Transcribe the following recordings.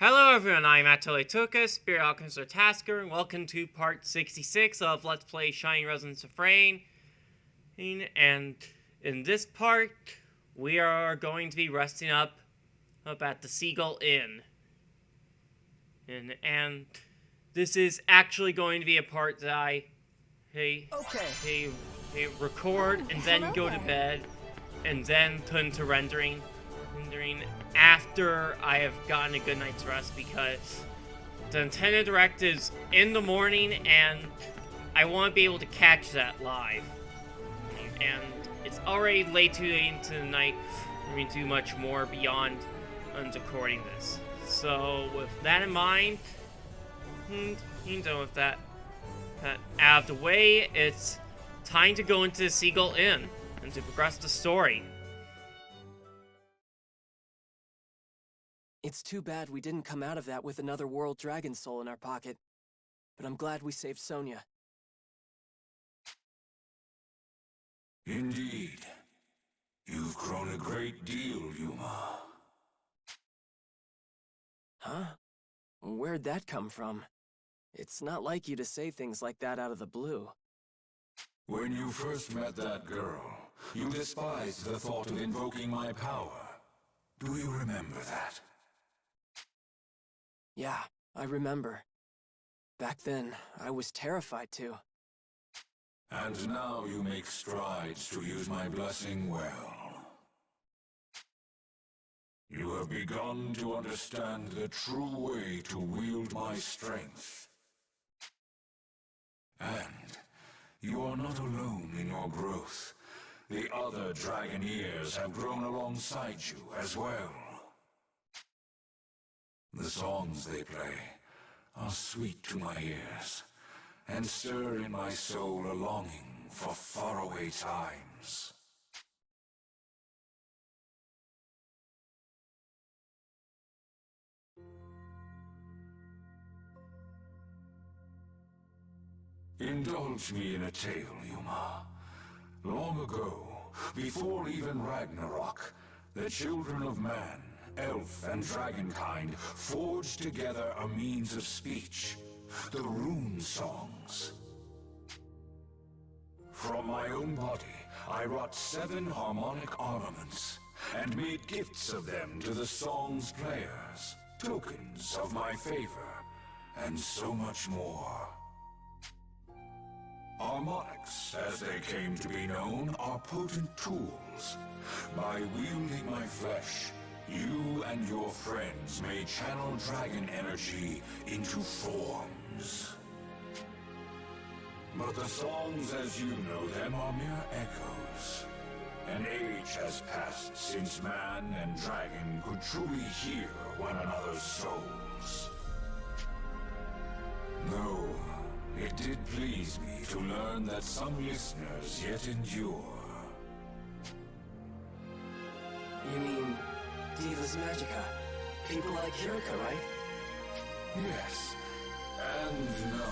Hello everyone, I'm Atelier Tuka, Spirit Alchemist or Tasker, and welcome to part 66 of Let's Play Shining Resonance Refrain. And in this part, we are going to be resting up at the Seagull Inn. And this is actually going to be a part that I record and then go to bed and then put into rendering after I have gotten a good night's rest, because the Nintendo Direct is in the morning and I want to be able to catch that live. And it's already late too late into the night for me to do much more beyond recording this. So with that in mind, with that out of the way, it's time to go into the Seagull Inn and to progress the story. It's too bad we didn't come out of that with another World Dragon Soul in our pocket. But I'm glad we saved Sonia. Indeed. You've grown a great deal, Yuma. Huh? Where'd that come from? It's not like you to say things like that out of the blue. When you first met that girl, you despised the thought of invoking my power. Do you remember that? Yeah, I remember. Back then, I was terrified too. And now you make strides to use my blessing well. You have begun to understand the true way to wield my strength. And you are not alone in your growth. The other Dragoneers have grown alongside you as well. The songs they play are sweet to my ears, and stir in my soul a longing for faraway times. Indulge me in a tale, Yuma. Long ago, before even Ragnarok, the children of man, elf and dragonkind, forged together a means of speech, the rune songs. From my own body, I wrought 7 harmonic ornaments, and made gifts of them to the song's players, tokens of my favor, and so much more. Harmonics, as they came to be known, are potent tools. By wielding my flesh, you and your friends may channel dragon energy into forms. But the songs as you know them are mere echoes. An age has passed since man and dragon could truly hear one another's souls. Though it did please me to learn that some listeners yet endure. You mean Divas Magica? People like Hirika, right? Yes, and no.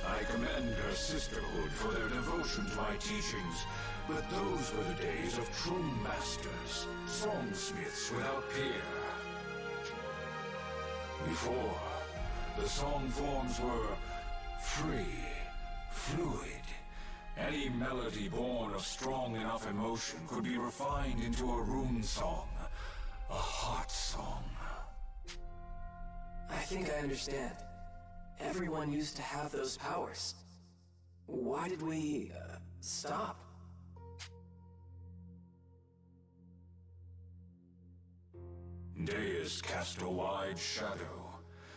I commend her sisterhood for their devotion to my teachings, but those were the days of true masters, songsmiths without peer. Before, the song forms were free, fluid. Any melody born of strong enough emotion could be refined into a rune song, a heart song. I think I understand. Everyone used to have those powers. Why did we, stop? Days cast a wide shadow,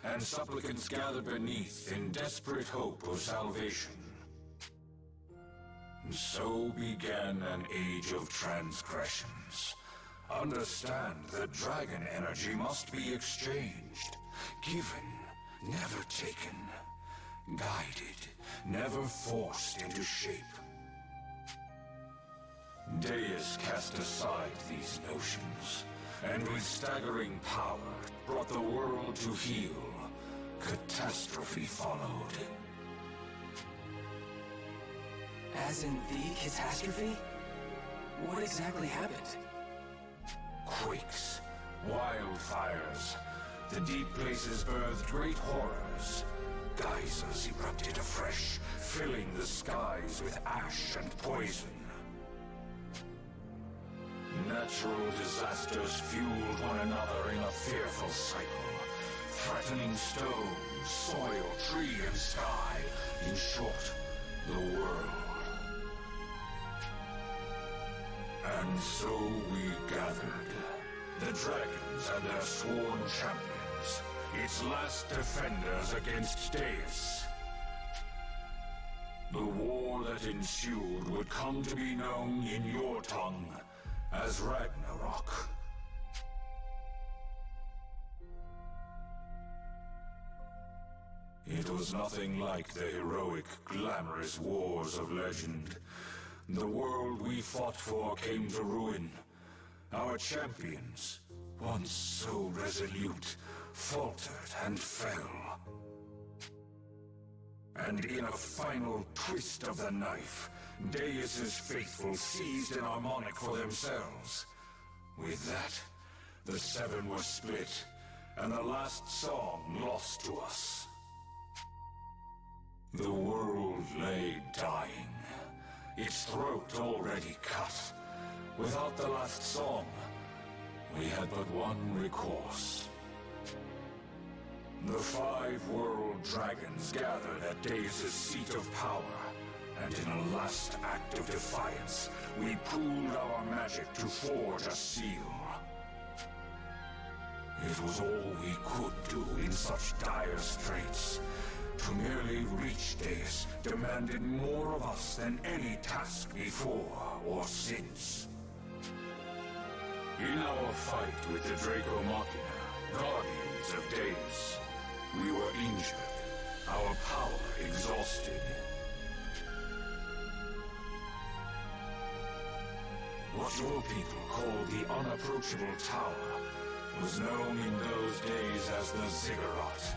and supplicants gathered beneath in desperate hope of salvation. So began an age of transgressions. Understand that dragon energy must be exchanged, given, never taken, guided, never forced into shape. Deus cast aside these notions, and with staggering power brought the world to heel. Catastrophe followed. As in the catastrophe? What exactly happened? Quakes, wildfires, The deep places birthed great horrors. Geysers erupted afresh, filling the skies with ash and poison. Natural disasters fueled one another in a fearful cycle, threatening stone, soil, tree, and sky. In short, the world. And so we gathered. The dragons and their sworn champions, its last defenders against Deus. The war that ensued would come to be known in your tongue as Ragnarok. It was nothing like the heroic, glamorous wars of legend. The world we fought for came to ruin. Our champions, once so resolute, faltered and fell. And in a final twist of the knife, Deus's faithful seized an harmonic for themselves. With that, the seven were split, and the last song lost to us. The world lay dying, its throat already cut. Without the last song, we had but one recourse. The 5 world dragons gathered at Deus's seat of power, and in a last act of defiance, we pooled our magic to forge a seal. It was all we could do in such dire straits. To merely reach Deus demanded more of us than any task before or since. In our fight with the Draco Machina, guardians of Deus, we were injured, our power exhausted. What your people called the unapproachable tower was known in those days as the Ziggurat,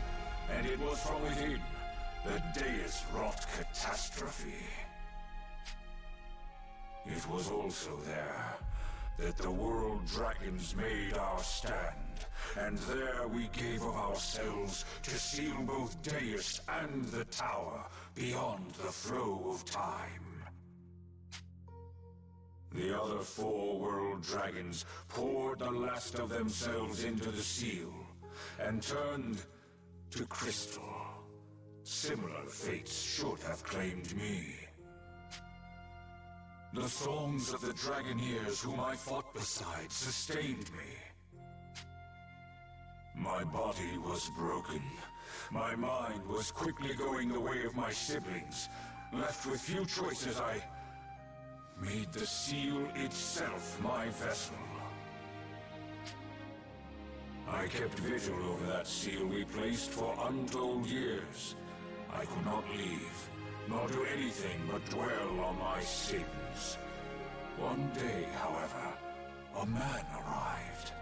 and it was from within that Deus wrought catastrophe. It was also there that the world dragons made our stand, and there we gave of ourselves to seal both Deus and the tower beyond the flow of time. The other 4 world dragons poured the last of themselves into the seal, and turned to crystal. Similar fates should have claimed me. The songs of the Dragoneers whom I fought beside sustained me. My body was broken. My mind was quickly going the way of my siblings. Left with few choices, I made the seal itself my vessel. I kept vigil over that seal we placed for untold years. I could not leave, nor do anything but dwell on my sins. One day, however, a man arrived.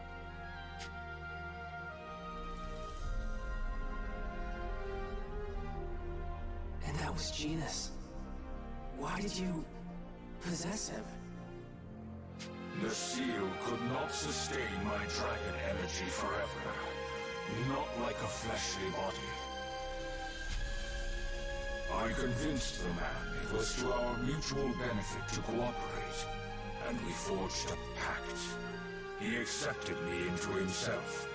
And that was Jinas. Why did you possess him? The seal could not sustain my dragon energy forever. Not like a fleshly body. I convinced the man it was to our mutual benefit to cooperate, and we forged a pact. He accepted me into himself,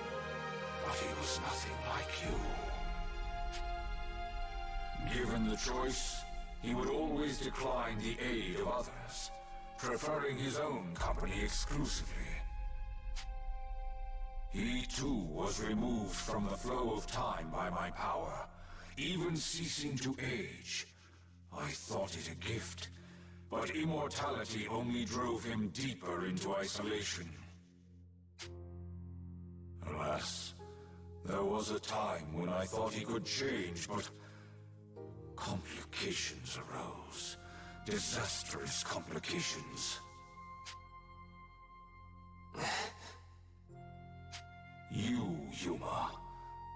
but he was nothing like you. Given the choice, he would always decline the aid of others, preferring his own company exclusively. He too was removed from the flow of time by my power, even ceasing to age. I thought it a gift, but immortality only drove him deeper into isolation. Alas, there was a time when I thought he could change, but complications arose. Disastrous complications. You, Yuma,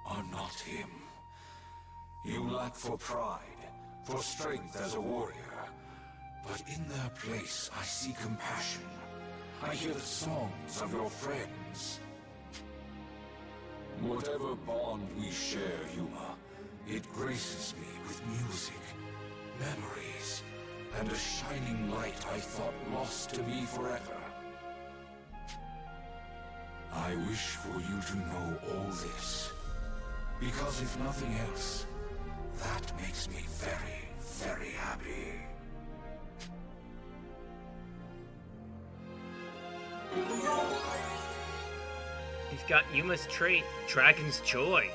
are not him. You lack for pride, for strength as a warrior. But in their place, I see compassion. I hear the songs of your friends. Whatever bond we share, Yuma, it graces me with music, memories, and a shining light I thought lost to me forever. I wish for you to know all this, because if nothing else, that makes me very, very happy. You've got Yuma's trait, Dragon's Joy.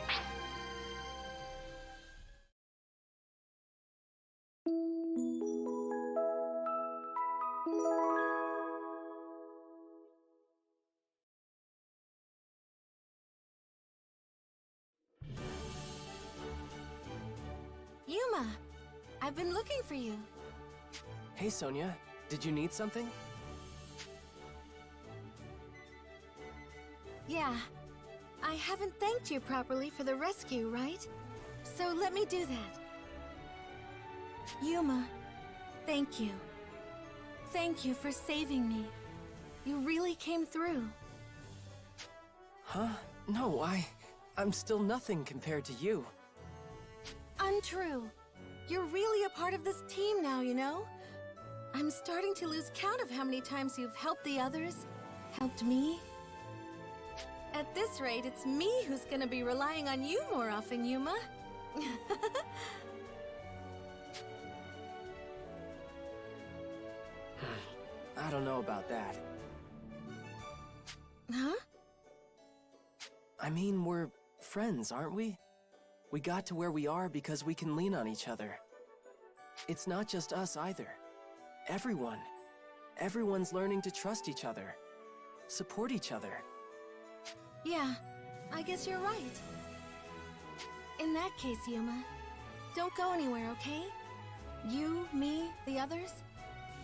Yuma, I've been looking for you. Hey, Sonia. Did you need something? Yeah. I haven't thanked you properly for the rescue, right? So let me do that. Yuma, thank you. Thank you for saving me. You really came through. Huh? No, I'm still nothing compared to you. Untrue. You're really a part of this team now, you know? I'm starting to lose count of how many times you've helped the others, helped me. At this rate, it's me who's gonna be relying on you more often, Yuma. I don't know about that. Huh? I mean, we're friends, aren't we? We got to where we are because we can lean on each other. It's not just us either. Everyone. Everyone's learning to trust each other. Support each other. Yeah, I guess you're right. In that case, Yuma, don't go anywhere, okay? You, me, the others,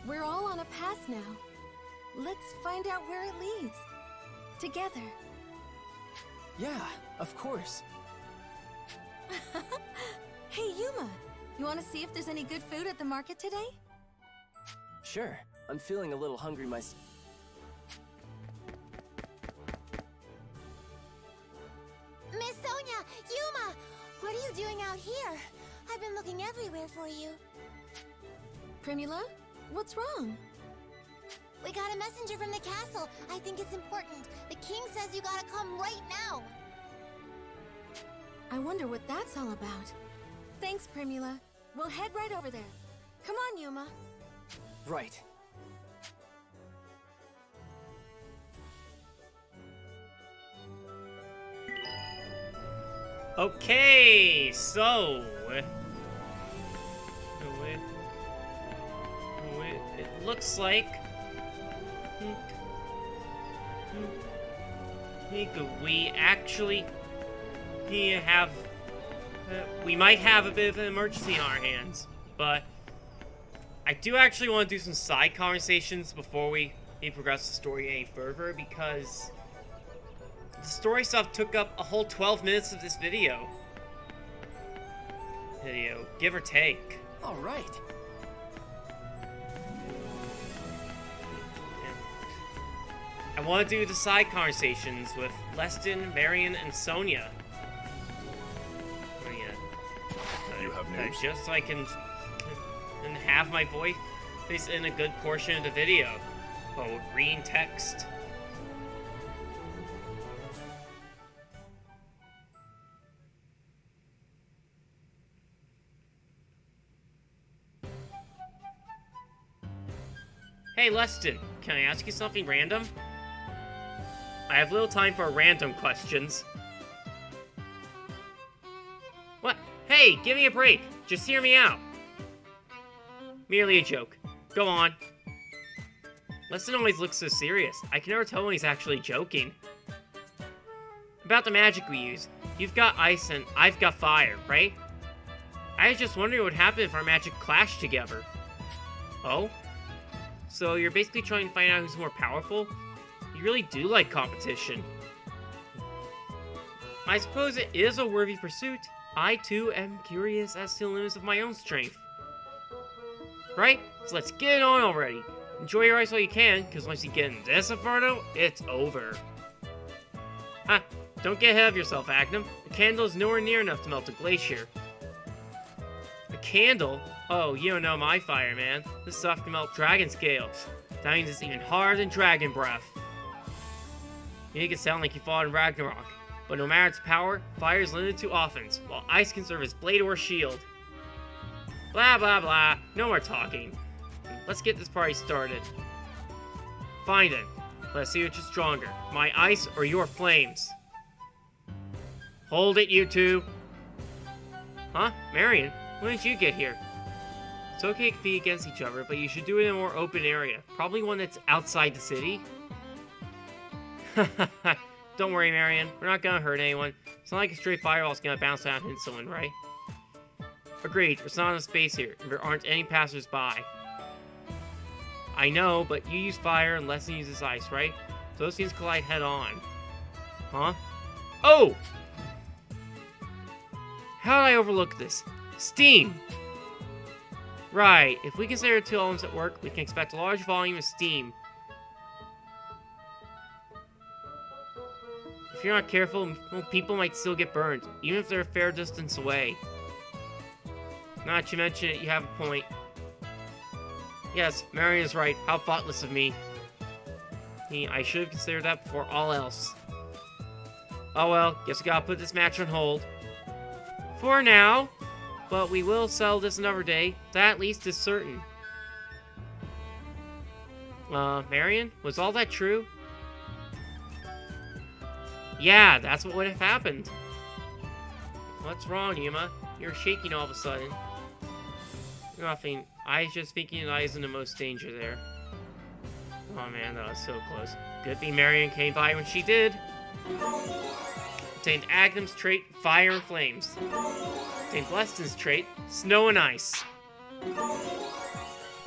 we're all on a path now. Let's find out where it leads. Together. Yeah, of course. Hey, Yuma, you want to see if there's any good food at the market today? Sure, I'm feeling a little hungry myself. Miss Sonia! Yuma! What are you doing out here? I've been looking everywhere for you. Primula, what's wrong? We got a messenger from the castle. I think it's important. The king says you gotta come right now. I wonder what that's all about. Thanks, Primula. We'll head right over there. Come on, Yuma. Right. Okay, so it looks like we actually we might have a bit of an emergency in our hands, but I do actually want to do some side conversations before we progress the story any further, because the story stuff took up a whole 12 minutes of this video, give or take. All right. I want to do the side conversations with Leston, Marion, and Sonia. You have news? Just so I can have my voice in a good portion of the video. Oh, green text. Hey, Leston, can I ask you something random? I have little time for random questions. What? Hey, give me a break. Just hear me out. Merely a joke. Go on. Leston always looks so serious. I can never tell when he's actually joking. About the magic we use. You've got ice and I've got fire, right? I was just wondering what would happen if our magic clashed together. Oh? So you're basically trying to find out who's more powerful? You really do like competition. I suppose it is a worthy pursuit. I, too, am curious as to the limits of my own strength. Right? So let's get it on already. Enjoy your ice while you can, because once you get in this inferno, it's over. Ha! Don't get ahead of yourself, Agnum. A candle is nowhere near enough to melt a glacier. A candle? Oh, you don't know my fire, man. This stuff can melt dragon scales. That means it's even harder than dragon breath. You make it sound like you fought in Ragnarok. But no matter its power, fire is limited to offense, while ice can serve as blade or shield. Blah blah blah. No more talking. Let's get this party started. Fine then. Let's see which is stronger. My ice or your flames. Hold it, you two. Huh? Marion? When did you get here? It's okay to compete against each other, but you should do it in a more open area. Probably one that's outside the city. Don't worry, Marion. We're not gonna hurt anyone. It's not like a stray fireball's gonna bounce out and hit someone, right? Agreed. There's not enough space here, and there aren't any passers-by. I know, but you use fire and Leslie uses ice, right? So those things collide head-on. Huh? Oh! How did I overlook this? Steam! Right, if we consider two elements at work, we can expect a large volume of steam. If you're not careful, well, people might still get burned, even if they're a fair distance away. Not to mention it, you have a point. Yes, Marion is right. How thoughtless of me. I should have considered that before all else. Oh well, guess we gotta put this match on hold. For now. But we will sell this another day. That at least is certain. Marion? Was all that true? Yeah, that's what would have happened. What's wrong, Yuma? You're shaking all of a sudden. Nothing. I was just thinking that I was in the most danger there. Oh man, that was so close. Good thing Marion came by when she did. Obtained Agnum's trait, Fire and Flames. Obtained Bleston's trait, Snow and Ice.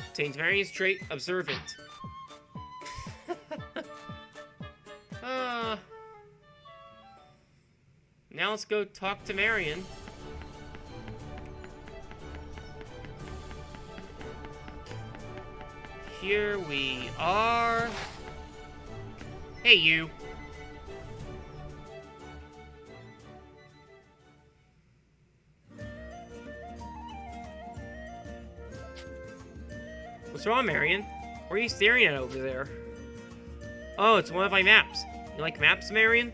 Obtained Marion's trait, Observant. Now let's go talk to Marion. Here we are. Hey, you. What's wrong, Marion? What are you staring at over there? Oh, it's one of my maps. You like maps, Marion?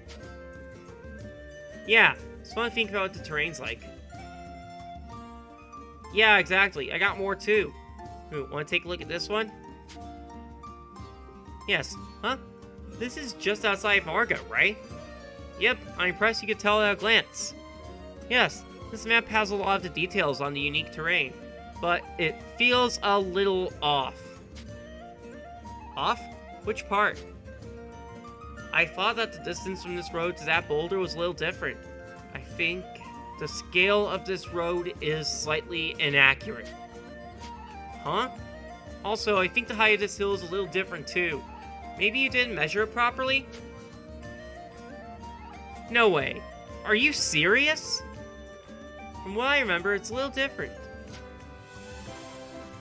Yeah, it's fun to think about what the terrain's like. Yeah, exactly. I got more too. Ooh, want to take a look at this one? Yes. Huh? This is just outside Margo, right? Yep, I'm impressed you could tell at a glance. Yes, this map has a lot of the details on the unique terrain, but it feels a little off. Off? Which part? I thought that the distance from this road to that boulder was a little different. I think the scale of this road is slightly inaccurate. Huh? Also, I think the height of this hill is a little different too. Maybe you didn't measure it properly? No way. Are you serious? From what I remember, it's a little different.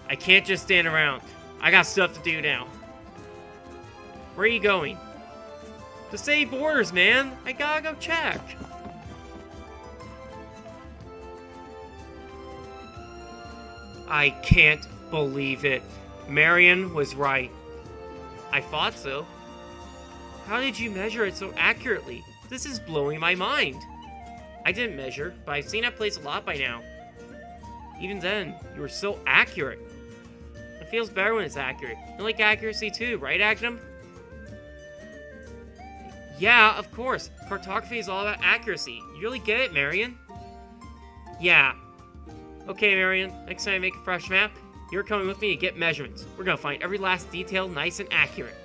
I can't just stand around. I got stuff to do now. Where are you going? To save borders, man! I gotta go check! I can't believe it. Marion was right. I thought so. How did you measure it so accurately? This is blowing my mind. I didn't measure, but I've seen that place a lot by now. Even then, you were so accurate. It feels better when it's accurate. You like accuracy too, right, Agnum? Yeah, of course. Cartography is all about accuracy. You really get it, Marion? Yeah. Okay, Marion. Next time I make a fresh map, you're coming with me to get measurements. We're gonna find every last detail nice and accurate.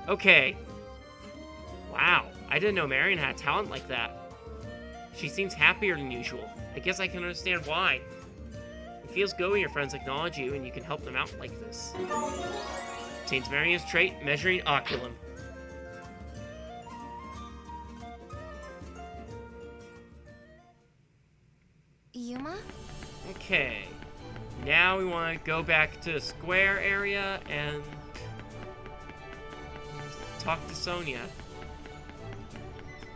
Okay. Wow, I didn't know Marion had talent like that. She seems happier than usual. I guess I can understand why. It feels good when your friends acknowledge you and you can help them out like this. Obtains Marion's trait, Measuring Oculum. Yuma? Okay. Now we want to go back to the square area and talk to Sonia.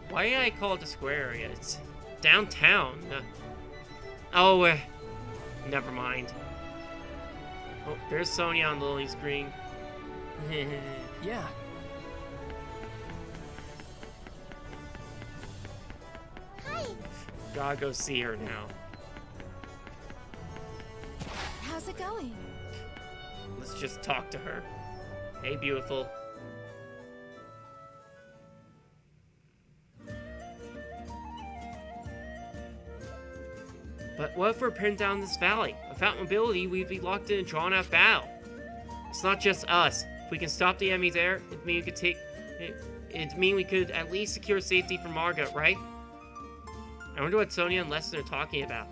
Why did I call it the square area? It's downtown. Never mind. Oh, there's Sonia on the loading screen. Yeah. Hi. Gotta go see her now. How's it going? Let's just talk to her. Hey, beautiful. But what if we're pinned down this valley? Without mobility, we'd be locked in a drawn-out battle. It's not just us. If we can stop the enemy there, it'd mean we could at least secure safety for Margot, right? I wonder what Sonia and Leston are talking about.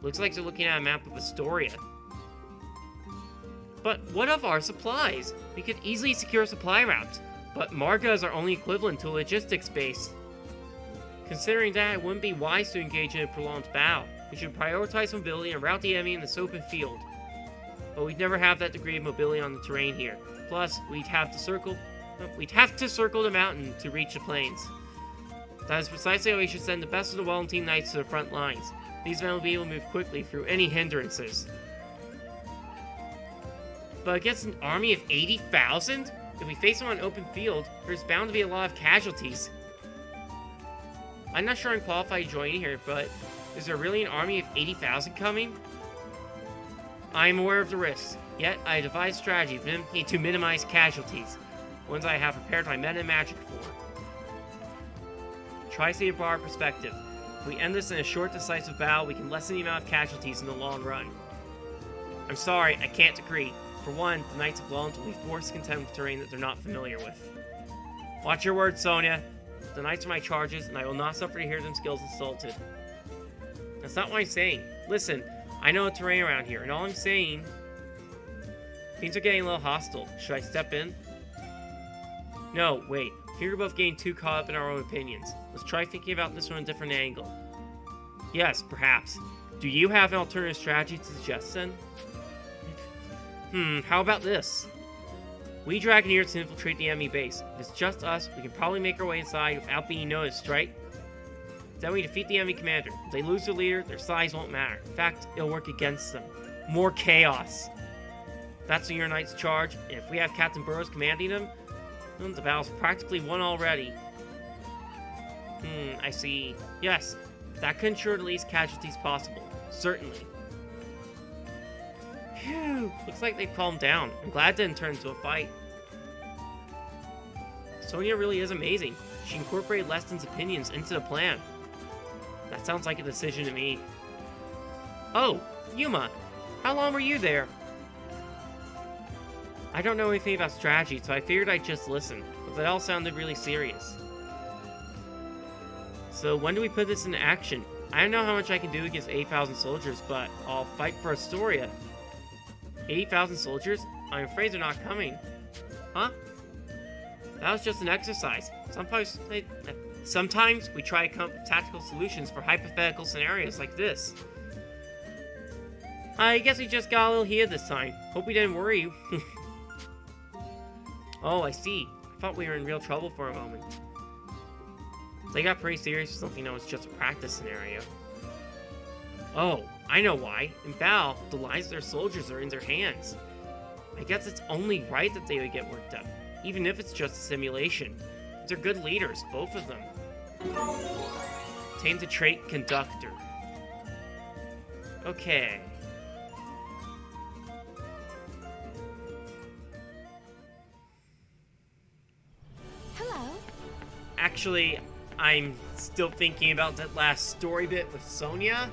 Looks like they're looking at a map of Astoria. But what of our supplies? We could easily secure supply routes, but Marga is our only equivalent to a logistics base. Considering that, it wouldn't be wise to engage in a prolonged battle. We should prioritize mobility and rout the enemy in this open field. But we'd never have that degree of mobility on the terrain here. Plus, we'd have to circle the mountain to reach the plains. That is precisely why we should send the best of the Wellington Knights to the front lines. These men will be able to move quickly through any hindrances. But against an army of 80,000? If we face them on an open field, there's bound to be a lot of casualties. I'm not sure I'm qualified to join here, but is there really an army of 80,000 coming? I am aware of the risks, yet I devised strategy to minimize casualties, ones I have prepared my men and magic for. Try to see a broader perspective. If we end this in a short, decisive battle, we can lessen the amount of casualties in the long run. I'm sorry, I can't agree. For one, the Knights of Wellington will be forced to contend with terrain that they're not familiar with. Watch your words, Sonia. The Knights are my charges, and I will not suffer to hear them skills insulted. That's not what I'm saying. Listen, I know the terrain around here, and all I'm saying... Things are getting a little hostile. Should I step in? No, wait. I fear we're both getting too caught up in our own opinions. Let's try thinking about this from a different angle. Yes, perhaps. Do you have an alternative strategy to suggest, then? How about this? We Dragoneers to infiltrate the enemy base. If it's just us, we can probably make our way inside without being noticed, right? Then we defeat the enemy commander. If they lose their leader, their size won't matter. In fact, it'll work against them. More chaos. That's when your knights charge, and if we have Captain Burrows commanding them, then the battle's practically won already. I see. Yes, that could ensure the least casualties possible. Certainly. Phew, looks like they've calmed down. I'm glad it didn't turn into a fight. Sonia really is amazing. She incorporated Leston's opinions into the plan. That sounds like a decision to me. Oh, Yuma, how long were you there? I don't know anything about strategy, so I figured I'd just listen, but that all sounded really serious. So when do we put this into action? I don't know how much I can do against 8,000 soldiers, but I'll fight for Astoria. 80,000 soldiers? I'm afraid they're not coming. Huh? That was just an exercise. Sometimes we try to come up with tactical solutions for hypothetical scenarios like this. I guess we just got a little heated this time. Hope we didn't worry you. Oh, I see. I thought we were in real trouble for a moment. They got pretty serious for something that was just a practice scenario. Oh, I know why. In battle, the lives of their soldiers are in their hands. I guess it's only right that they would get worked up, even if it's just a simulation. They're good leaders, both of them. Obtain the trait Conductor. Okay. Hello. Actually, I'm still thinking about that last story bit with Sonia.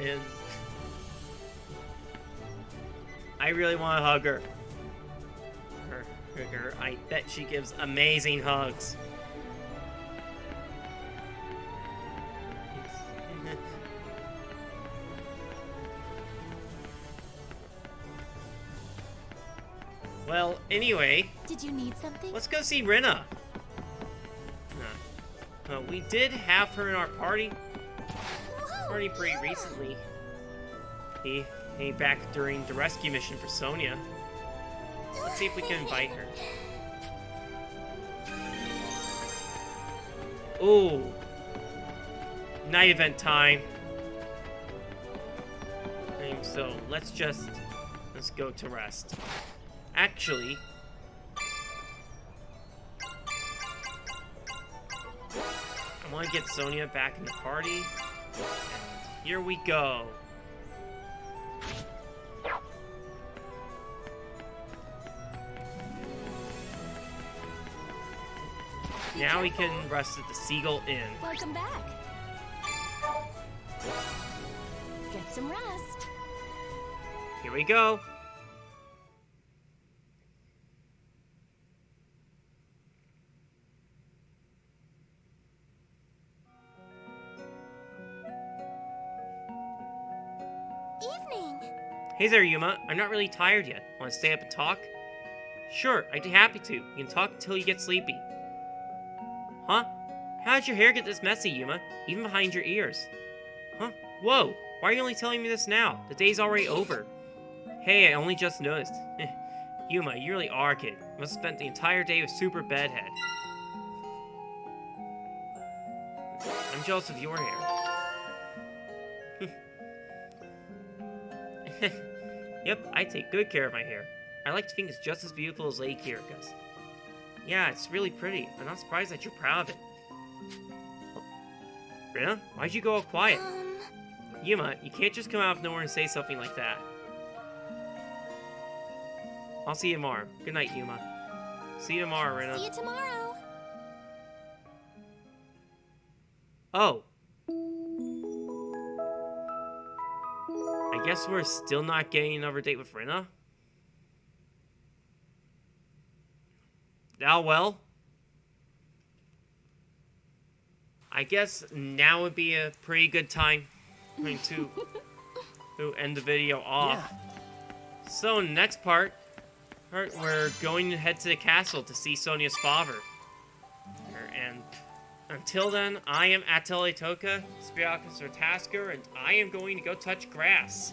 And I really want to hug her. I bet she gives amazing hugs. Well, anyway, Did you need something? let's go see Rina. We did have her in our party pretty recently. He back during the rescue mission for Sonia. Let's see if we can invite her. Ooh. Night event time. And so, let's go to rest. Actually, I want to get Sonia back in the party. And here we go. Now we can rest at the Seagull Inn. Welcome back. Get some rest. Here we go. Evening. Hey there, Yuma. I'm not really tired yet. Want to stay up and talk? Sure, I'd be happy to. You can talk until you get sleepy. Huh? How did your hair get this messy, Yuma? Even behind your ears. Huh? Whoa! Why are you only telling me this now? The day's already over. Hey, I only just noticed. Yuma, you really are a kid. You must have spent the entire day with Super Bedhead. I'm jealous of your hair. Yep, I take good care of my hair. I like to think it's just as beautiful as Lady Kirika's. Yeah, it's really pretty. I'm not surprised that you're proud of it. Oh. Rina, why'd you go all quiet? Yuma, you can't just come out of nowhere and say something like that. I'll see you tomorrow. Good night, Yuma. See you tomorrow, Rina. See you tomorrow. Oh. I guess we're still not getting another date with Rina? Oh, well. I guess now would be a pretty good time to end the video off. Yeah. So, next part, we're going to head to the castle to see Sonia's father. And until then, I am Atelier Toka, Spirakus or Tasker, and I am going to go touch grass.